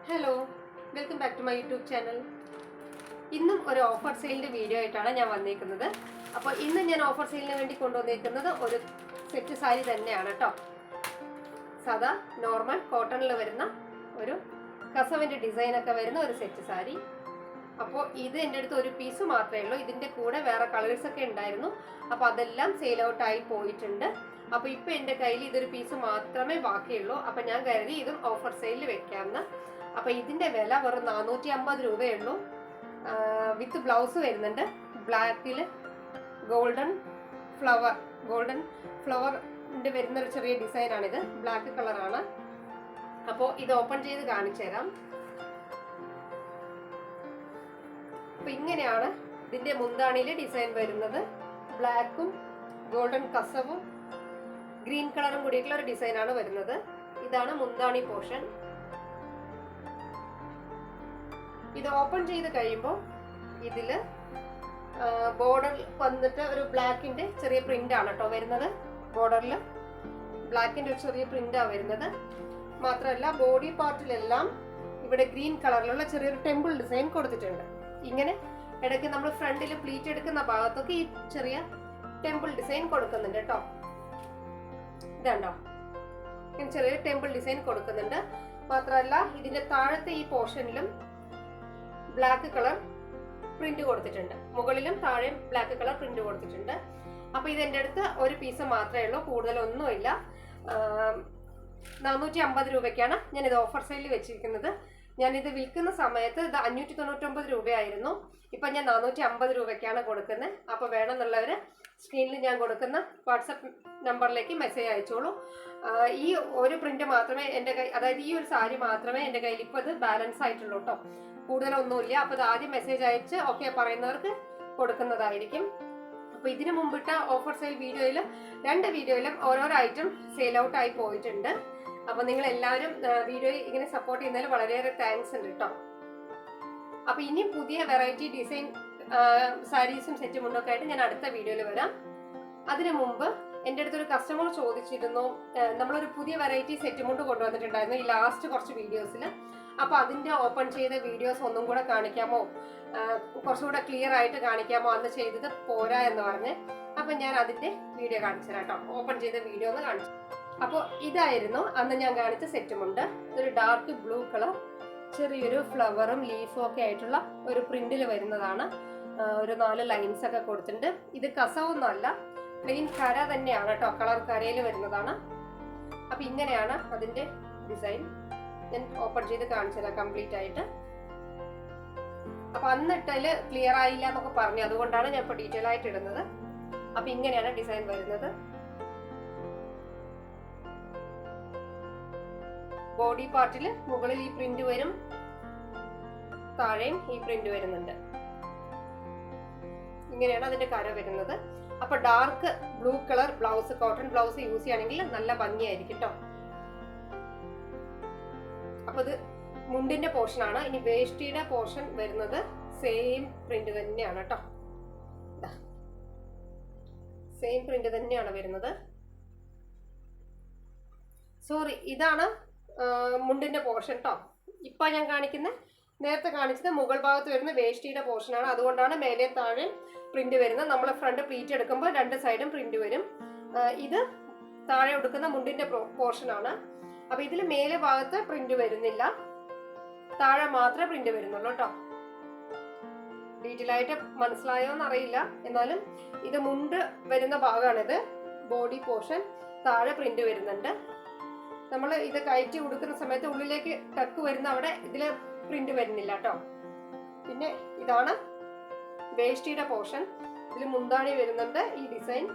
Hello, welcome back to my YouTube channel. ഇന്നും ഒരു offer സെയിലിൻ്റെ video ആയിട്ടാണ് ഞാൻ വന്നിരിക്കുന്നത്. അപ്പോൾ ഇന്ന് ഞാൻ ഓഫർ സെയിലിന് വേണ്ടി കൊണ്ടുവന്നിരിക്കുന്നത് ഒരു സെറ്റ് സാരി തന്നെയാണ് കേട്ടോ. സാധാ നോർമൽ കോട്ടണിൽ വരുന്ന ഒരു കസവിൻ്റെ ഡിസൈനൊക്കെ വരുന്ന ഒരു സെറ്റ് സാരി. അപ്പോൾ ഇത് എൻ്റെ അടുത്ത് ഒരു പീസ് മാത്രമേ ഉള്ളൂ. ഇതിൻ്റെ കൂടെ വേറെ കളേഴ്സൊക്കെ ഉണ്ടായിരുന്നു. അപ്പോൾ അതെല്ലാം സെയിൽ ഔട്ടായി പോയിട്ടുണ്ട്. അപ്പോൾ ഇപ്പോൾ എൻ്റെ കയ്യിൽ ഇതൊരു പീസ് മാത്രമേ ബാക്കിയുള്ളൂ. അപ്പോൾ ഞാൻ കരുതി ഇതും ഓഫർ സെയിലിൽ വെക്കാമെന്ന്. അപ്പോൾ ഇതിൻ്റെ വില വെറും 450 രൂപയേ ഉള്ളൂ. വിത്ത് ബ്ലൗസ് വരുന്നുണ്ട്. ബ്ലാക്കിൽ ഗോൾഡൻ ഫ്ലവറിൻ്റെ വരുന്നൊരു ചെറിയ ഡിസൈനാണിത്. ബ്ലാക്ക് കളറാണ്. അപ്പോൾ ഇത് ഓപ്പൺ ചെയ്ത് കാണിച്ചു തരാം. അപ്പോൾ ഇങ്ങനെയാണ് ഇതിൻ്റെ മുന്താണിയിൽ ഡിസൈൻ വരുന്നത്. ബ്ലാക്കും ഗോൾഡൻ കസവും ഗ്രീൻ കളറും കൂടിയിട്ടുള്ള ഒരു ഡിസൈനാണ് വരുന്നത്. ഇതാണ് മുന്താണി പോർഷൻ. ഇത് ഓപ്പൺ ചെയ്ത് കഴിയുമ്പോൾ ഇതിൽ ബോർഡർ വന്നിട്ട് ഒരു ബ്ലാക്കിൻ്റെ ചെറിയ പ്രിൻ്റാണ് കേട്ടോ വരുന്നത്. ബോർഡറിൽ ബ്ലാക്കിൻ്റെ ഒരു ചെറിയ പ്രിൻ്റാണ് വരുന്നത്. മാത്രമല്ല ബോഡി പാർട്ടിലെല്ലാം ഇവിടെ ഗ്രീൻ കളറിലുള്ള ചെറിയൊരു ടെമ്പിൾ ഡിസൈൻ കൊടുത്തിട്ടുണ്ട്. ഇങ്ങനെ ഇടയ്ക്ക് നമ്മൾ ഫ്രണ്ടിൽ പ്ലീറ്റ് എടുക്കുന്ന ഭാഗത്തൊക്കെ ഈ ചെറിയ ടെമ്പിൾ ഡിസൈൻ കൊടുക്കുന്നുണ്ട് കേട്ടോ. ഇതുണ്ടോ, ഇങ്ങനെ ചെറിയൊരു ടെമ്പിൾ ഡിസൈൻ കൊടുക്കുന്നുണ്ട്. മാത്രമല്ല ഇതിൻ്റെ താഴത്തെ ഈ പോർഷനിലും ബ്ലാക്ക് കളർ പ്രിന്റ് കൊടുത്തിട്ടുണ്ട്. മുകളിലും താഴെയും ബ്ലാക്ക് കളർ പ്രിന്റ് കൊടുത്തിട്ടുണ്ട്. അപ്പോൾ ഇതെൻ്റെ അടുത്ത് ഒരു പീസ് മാത്രമേ ഉള്ളൂ, കൂടുതലൊന്നുമില്ല. 450 രൂപയ്ക്കാണ് ഞാനിത് ഓഫർ സെയിലിൽ വെച്ചിരിക്കുന്നത്. ഞാനിത് വിൽക്കുന്ന സമയത്ത് ഇത് 599 രൂപയായിരുന്നു. ഇപ്പം ഞാൻ 450 രൂപയ്ക്കാണ് കൊടുക്കുന്നത്. അപ്പോൾ വേണമെന്നുള്ളവർ സ്ക്രീനിൽ ഞാൻ കൊടുക്കുന്ന വാട്സപ്പ് നമ്പറിലേക്ക് മെസ്സേജ് അയച്ചോളൂ. ഈ ഒരു പ്രിന്റ് മാത്രമേ എൻ്റെ കയ്യിൽ, അതായത് ഈ ഒരു സാരി മാത്രമേ എൻ്റെ കയ്യിൽ ഇപ്പോൾ ഇത് ബാലൻസ് ആയിട്ടുള്ളൂ കേട്ടോ. കൂടുതലൊന്നുമില്ല. അപ്പോൾ ഇത് ആദ്യം മെസ്സേജ് അയച്ച് ഓക്കെ പറയുന്നവർക്ക് കൊടുക്കുന്നതായിരിക്കും. അപ്പോൾ ഇതിനു മുമ്പിട്ട ഓഫർ സെയിൽ വീഡിയോയിൽ 2 വീഡിയോയിലും ഓരോരോ ഐറ്റം സെയിൽ ഔട്ട് ആയി പോയിട്ടുണ്ട്. അപ്പോൾ നിങ്ങൾ എല്ലാവരും വീഡിയോ ഇങ്ങനെ സപ്പോർട്ട് ചെയ്യുന്നതിൽ വളരെയേറെ താങ്ക്സ് ഉണ്ട് കേട്ടോ. അപ്പോൾ ഇനിയും പുതിയ വെറൈറ്റി ഡിസൈൻ സാരീസും സെറ്റും മുണ്ടൊക്കെ ആയിട്ട് ഞാൻ അടുത്ത വീഡിയോയിൽ വരാം. അതിനു മുമ്പ് എൻ്റെ അടുത്തൊരു കസ്റ്റമർ ചോദിച്ചിരുന്നു, നമ്മളൊരു പുതിയ വെറൈറ്റി സെറ്റ് മുണ്ട് കൊണ്ടുവന്നിട്ടുണ്ടായിരുന്നു ഈ ലാസ്റ്റ് കുറച്ച് വീഡിയോസിൽ. അപ്പോൾ അതിൻ്റെ ഓപ്പൺ ചെയ്ത വീഡിയോസ് ഒന്നും കൂടെ കാണിക്കാമോ, കുറച്ചുകൂടെ ക്ലിയർ ആയിട്ട് കാണിക്കാമോ, അന്ന് ചെയ്തത് പോരാ എന്ന് പറഞ്ഞ്. അപ്പം ഞാൻ അതിൻ്റെ വീഡിയോ കാണിച്ചു തരാം കേട്ടോ. ഓപ്പൺ ചെയ്ത വീഡിയോ ഒന്ന് കാണിച്ചു. അപ്പോൾ ഇതായിരുന്നു അന്ന് ഞാൻ കാണിച്ച സെറ്റുമുണ്ട്. ഇതൊരു ഡാർക്ക് ബ്ലൂ കളർ ചെറിയൊരു ഫ്ലവറും ലീഫും ഒക്കെ ആയിട്ടുള്ള ഒരു പ്രിന്റിൽ വരുന്നതാണ്. ഒരു 4 ലൈൻസ് ഒക്കെ കൊടുത്തിട്ടുണ്ട്. ഇത് കസവൊന്നുമല്ല, പ്ലെയിൻ കര തന്നെയാണ് കേട്ടോ. കളർ കരയിൽ വരുന്നതാണ്. അപ്പം ഇങ്ങനെയാണ് അതിൻ്റെ ഡിസൈൻ. ഞാൻ ഓപ്പൺ ചെയ്ത് കാണിച്ചു തരാം കംപ്ലീറ്റ് ആയിട്ട്. അപ്പം അന്നിട്ടതിൽ ക്ലിയർ ആയില്ല എന്നൊക്കെ പറഞ്ഞു, അതുകൊണ്ടാണ് ഞാൻ ഇപ്പോൾ ഡീറ്റെയിൽ ആയിട്ട് ഇടുന്നത്. അപ്പം ഇങ്ങനെയാണ് ഡിസൈൻ വരുന്നത്. ബോഡി പാർട്ടിൽ മുകളിൽ ഈ പ്രിന്റ് വരും, താഴെയും ഈ പ്രിന്റ് വരുന്നുണ്ട്. ഇങ്ങനെയാണ് അതിന്റെ കര വരുന്നത്. അപ്പൊ dark blue colour blouse, cotton blouse use ചെയ്യുകയാണെങ്കിൽ നല്ല ഭംഗിയായിരിക്കും കേട്ടോ. അപ്പൊ ഇത് മുണ്ടിന്റെ പോർഷൻ ആണ്. ഇനി വേഷ്ടിയുടെ പോർഷൻ വരുന്നത് സെയിം പ്രിന്റ് തന്നെയാണ് കേട്ടോ. സെയിം പ്രിന്റ് തന്നെയാണ് വരുന്നത്. സോറി, ഇതാണ് മുണ്ടിന്റെ പോർഷൻ കേട്ടോ. ഇപ്പൊ ഞാൻ നേരത്തെ കാണിച്ചത് മുകൾ ഭാഗത്ത് വരുന്ന വേഷ്ടിയുടെ പോർഷനാണ്. അതുകൊണ്ടാണ് മേലെ താഴെ പ്രിന്റ് വരുന്നത്. നമ്മൾ ഫ്രണ്ട് പ്ലീറ്റ് എടുക്കുമ്പോൾ 2 സൈഡും പ്രിന്റ് വരും. ഇത് താഴെ കൊടുക്കുന്ന മുണ്ടിന്റെ പോർഷനാണ്. അപ്പൊ ഇതിൽ മേലെ ഭാഗത്ത് പ്രിന്റ് വരുന്നില്ല, താഴെ മാത്രമേ പ്രിന്റ് വരുന്നുള്ളൂ കേട്ടോ. ഡീറ്റെയിൽ ആയിട്ട് മനസ്സിലായോ എന്നറിയില്ല, എന്നാലും ഇത് മുണ്ട് വരുന്ന ഭാഗമാണിത്. ബോഡി പോർഷൻ, താഴെ പ്രിന്റ് വരുന്നുണ്ട്. നമ്മൾ ഇത് കയറ്റി കൊടുക്കുന്ന സമയത്ത് ഉള്ളിലേക്ക് ടക്ക് വരുന്ന അവിടെ ഇതിൽ പ്രിന്റ് വരുന്നില്ല കേട്ടോ. പിന്നെ ഇതാണ് വേഷ്ടിയുടെ പോർഷൻ. ഇതിൽ മുന്താണി വരുന്നുണ്ട് ഈ ഡിസൈൻ.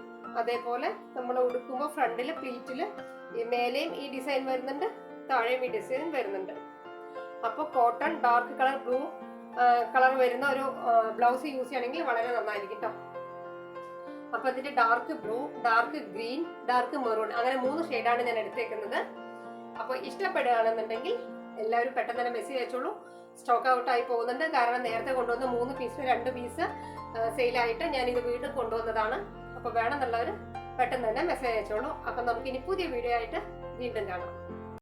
അതേപോലെ നമ്മൾ ഉടുക്കുമ്പോൾ ഫ്രണ്ടിൽ പ്ലീറ്റിൽ മേലെയും ഈ ഡിസൈൻ വരുന്നുണ്ട്, താഴെയും ഈ ഡിസൈൻ വരുന്നുണ്ട്. അപ്പോൾ cotton dark colour blue colour വരുന്ന ഒരു ബ്ലൗസ് യൂസ് ചെയ്യുകയാണെങ്കിൽ വളരെ നന്നായിരിക്കും കേട്ടോ. അപ്പൊ ഇതിന്റെ dark blue, dark green, dark maroon, അങ്ങനെ 3 ഷെയ്ഡാണ് ഞാൻ എടുത്തേക്കുന്നത്. അപ്പോൾ ഇഷ്ടപ്പെടുകയാണെന്നുണ്ടെങ്കിൽ എല്ലാവരും പെട്ടെന്ന് തന്നെ മെസ്സേജ് അയച്ചോളൂ. സ്റ്റോക്ക് ഔട്ട് ആയി പോകുന്നുണ്ട്. കാരണം നേരത്തെ കൊണ്ടുവന്ന 3 പീസ് 2 പീസ് സെയിലായിട്ട് ഞാനിത് വീണ്ടും കൊണ്ടുവന്നതാണ്. അപ്പോൾ വേണമെന്നുള്ളവർ പെട്ടെന്ന് തന്നെ മെസ്സേജ് അയച്ചോളൂ. അപ്പം നമുക്കിനി പുതിയ വീഡിയോ ആയിട്ട് വീണ്ടും കാണാം.